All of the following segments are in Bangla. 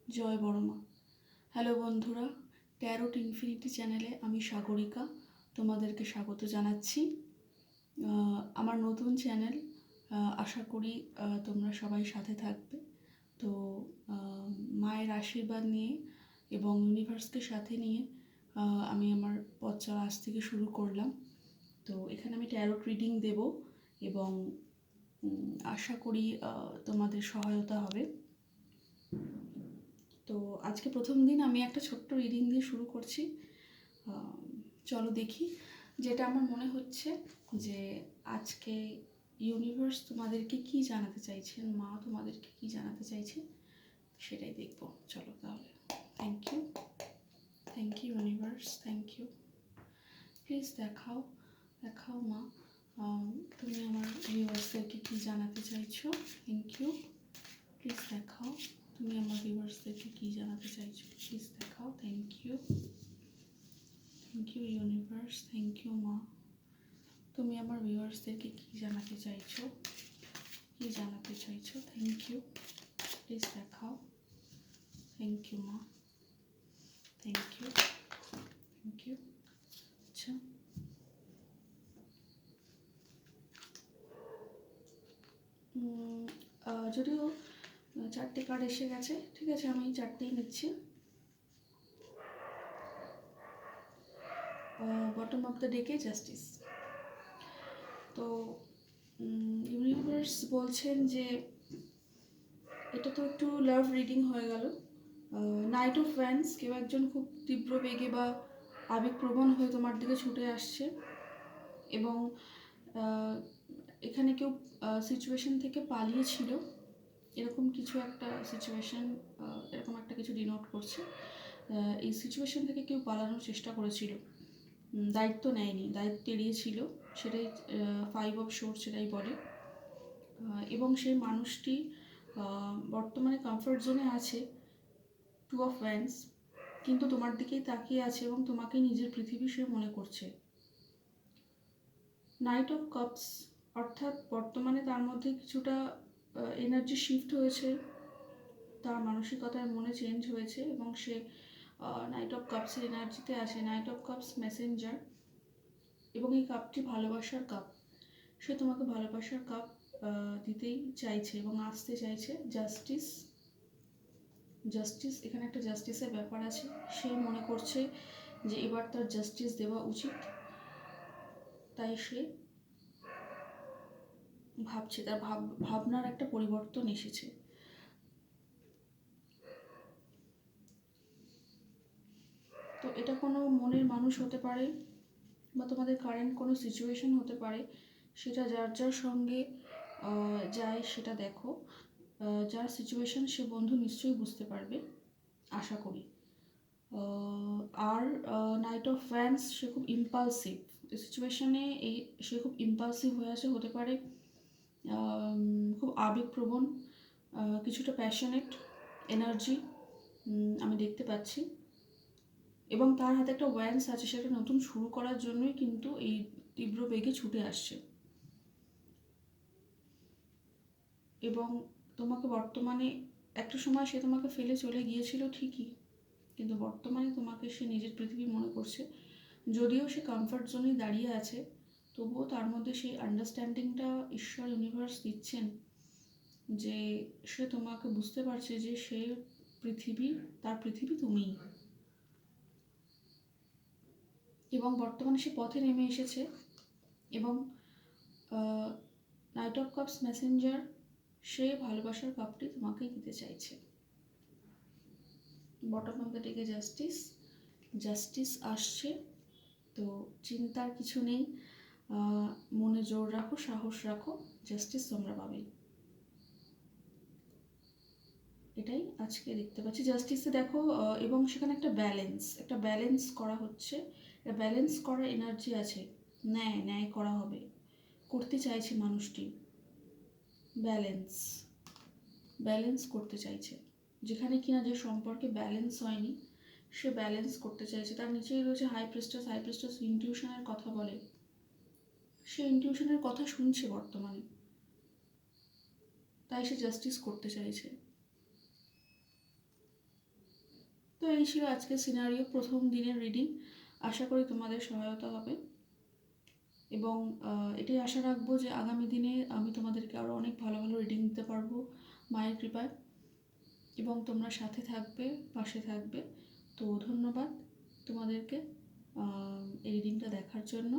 জয় বড়মা। হ্যালো বন্ধুরা, ট্যারোট ইনফিনিটি চ্যানেলে আমি সাগরিকা তোমাদেরকে স্বাগত জানাচ্ছি। আমার নতুন চ্যানেল, আশা করি তোমরা সবাই সাথে থাকবে। তো মায়ের আশীর্বাদ নিয়ে এবং ইউনিভার্সকে সাথে নিয়ে আমি আমার পথ চলা আজ থেকে শুরু করলাম। তো এখানে আমি ট্যারোট রিডিং দেব এবং আশা করি তোমাদের সহায়তা হবে। তো আজকে প্রথম দিন আমি একটা ছোট্ট রিডিং দিয়ে শুরু করছি। চলো দেখি, যেটা আমার মনে হচ্ছে যে আজকে ইউনিভার্স তোমাদেরকে কি জানাতে চাইছেন, মা তোমাদেরকে কি জানাতে চাইছে সেটাই দেখবো। চলো তাহলে। Thank you universe, thank you. Please দেখাও দেখাও মা, তুমি আমার ভিউয়ার্সদেরকে কি জানাতে চাইছো। Thank you. প্লিজ দেখাও তুমি আমার ভিউয়ার্সদেরকে কি জানাতে চাইছো। প্লিজ দেখাও। Thank you universe, thank you মা। তুমি আমার ভিউয়ার্সদেরকে কি জানাতে চাইছো, থ্যাংক ইউ। প্লিজ দেখাও। থ্যাংক ইউ মা, থ্যাংক ইউ। আচ্ছা, যদিও 4টে কার্ড এসে গেছে, ঠিক আছে, আমি 4টেই নিচ্ছি। বটম অফ দ্য ডেকে জাস্টিস। তো ইউনিভার্স বলছেন যে এটা তো একটু লাভ রিডিং হয়ে গেল। নাইট অফ ওয়ান্স, কেউ একজন খুব তীব্র বেগে বা আবেগপ্রবণ হয়ে তোমার দিকে ছুটে আসছে এবং এখানে কেউ সিচুয়েশন থেকে পালিয়েছিল, এরকম কিছু একটা সিচুয়েশন, এরকম একটা কিছু ডিনোট করছে। এই সিচুয়েশন থেকে কেউ পালানোর চেষ্টা করেছিল, দায়িত্ব নেয়নি, দায়িত্ব এড়িয়েছিল, সেটাই 5 অফ সোর্স সেটাই বলে। এবং সেই মানুষটি বর্তমানে কমফর্ট জোনে আছে, 2 অফ ওয়ান্স, কিন্তু তোমার দিকেই তাকিয়ে আছে এবং তোমাকে নিজের পৃথিবী সে মনে করছে। নাইট অফ কাপস, অর্থাৎ বর্তমানে তার মধ্যে কিছুটা এনার্জি শিফট হয়েছে, তার মানসিকতার মনে চেঞ্জ হয়েছে এবং সে নাইট অফ কাপসের এনার্জিতে আসে। নাইট অফ কাপস মেসেঞ্জার, এবং এই কাপটি ভালোবাসার কাপ। সে তোমাকে ভালোবাসার কাপ দিতেই চাইছে এবং আসতে চাইছে। জাস্টিস, এখানে একটা জাস্টিসের ব্যাপার আছে। সে মনে করছে যে এবার তার জাস্টিস দেওয়া উচিত, তাই সে ভাবছে, তার ভাবনার একটা পরিবর্তন এসেছে। তো এটা কোনো মনের মানুষ হতে পারে বা তোমাদের কারেন্ট কোনো সিচুয়েশন হতে পারে, সেটা যার যার সঙ্গে যায় সেটা দেখো। যার সিচুয়েশন সে বন্ধু নিশ্চয়ই বুঝতে পারবে, আশা করি। আর নাইট অফ ফ্যান্স, সে খুব ইম্পালসিভ এই সিচুয়েশনে, সে খুব ইম্পালসিভ হয়ে আছে, হতে পারে খুব আবেগপ্রবণ, কিছুটা প্যাশনেট এনার্জি আমি দেখতে পাচ্ছি। এবং তার হাতে একটা ওয়ান্স আছে, সেটা নতুন শুরু করার জন্যই কিন্তু এই তীব্র বেগে ছুটে আসছে। এবং তোমাকে বর্তমানে, একটা সময় সে তোমাকে ফেলে চলে গিয়েছিল ঠিকই, কিন্তু বর্তমানে তোমাকে সে নিজের পৃথিবী মনে করছে। যদিও সে কমফর্ট জোনে দাঁড়িয়ে আছে, তবুও তার মধ্যে সেই আন্ডারস্ট্যান্ডিংটা ঈশ্বর ইউনিভার্স দিচ্ছেন যে সে তোমাকে বুঝতে পারছে যে সে পৃথিবী, তার পৃথিবী তুমিই। এবং বর্তমানে সে পথে নেমে এসেছে এবং নাইট অফ কাপস মেসেঞ্জার, সে ভালোবাসার কাপটি তোমাকেই দিতে চাইছে। বটম অফ দ্য ডেকে জাস্টিস আসছে। তো চিন্তার কিছু নেই, মনে জোর রাখো, সাহস রাখো, জাস্টিস তোমরা পাবেই। এটাই আজকে দেখতে পাচ্ছি জাস্টিসে, দেখো। এবং সেখানে একটা ব্যালেন্স করা হচ্ছে, ব্যালেন্স করার এনার্জি আছে। ন্যায় করা হবে, করতে চাইছে মানুষটি। ব্যালেন্স করতে চাইছে, যেখানে কিনা যে সম্পর্কে ব্যালেন্স হয়নি সে ব্যালেন্স করতে চাইছে। তার নিচেই রয়েছে হাই প্রিস্টেস ইনটিউশনের কথা বলে, সে ইনটিউশনের কথা শুনছে বর্তমানে, তাই সে জাস্টিস করতে চাইছে। তো এই ছিল আজকে সিনারিও, প্রথম দিনের রিডিং। আশা করি তোমাদের সহায়তা হবে এবং এটাই আশা রাখবো যে আগামী দিনে আমি তোমাদেরকে আরও অনেক ভালো ভালো রিডিং দিতে পারবো মায়ের কৃপায়, এবং তোমরা সাথে থাকবে, পাশে থাকবে। তো ধন্যবাদ তোমাদেরকে এই রিডিংটা দেখার জন্য।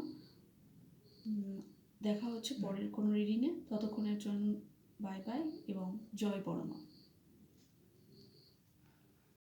দেখা হচ্ছে পরের কোনো রিডিংয়ে, ততক্ষণের জন্য বাই বাই এবং জয় বড়মা।